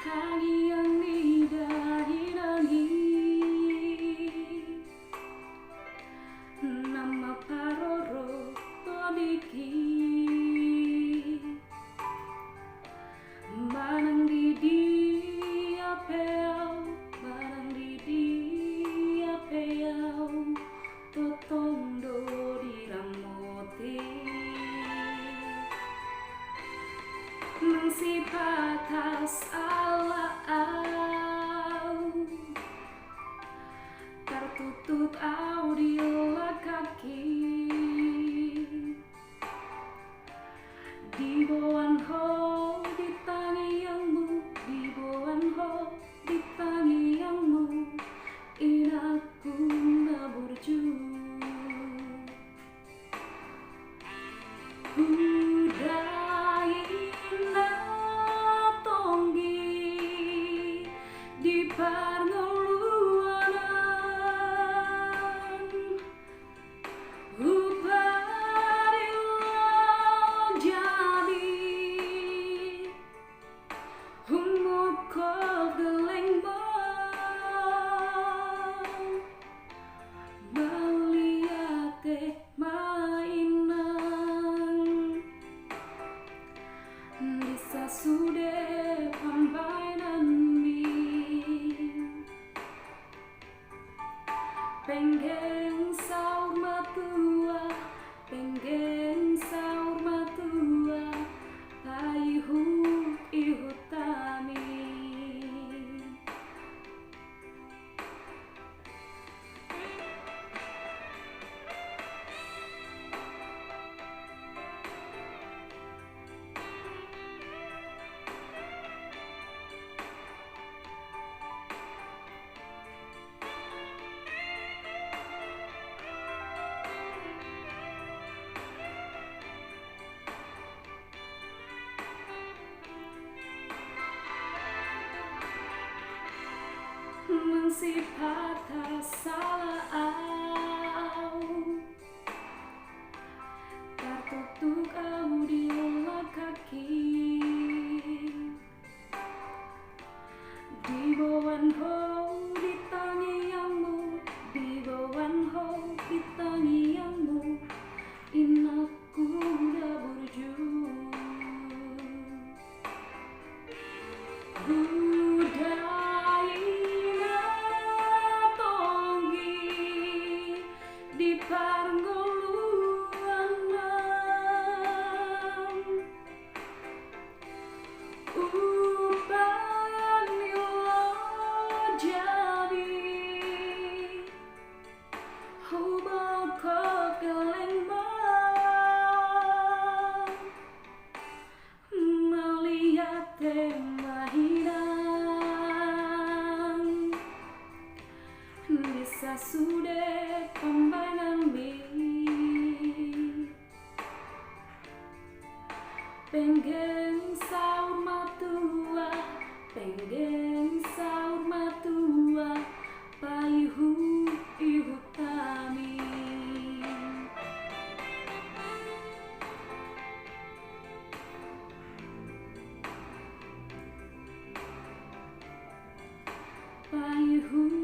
Yang nidahinangi nama paroro todiki manang di apeau manang di apeau totondo diramoti mensipatas ala tertutup audio kaki di bawah ho di tangiangmu di bawah ho di tangiangmu inaku naburju Hudaina tonggi di parngoluanan Hubarilo jadi humukol gelembang meliate mainan bisa sudah pambainan mi pengen saur matua paihu ihutami mensifata salah tertutup audio kaki di bawah ho di tangiangmu di bawah ho di tangiangmu inaku udah burju Hudaina tonggi di parngoluanan upanilo jadi hubokok gelembang melihat mainan bisa sudah pembainan mi pengen saur matua paihu ihutami paihu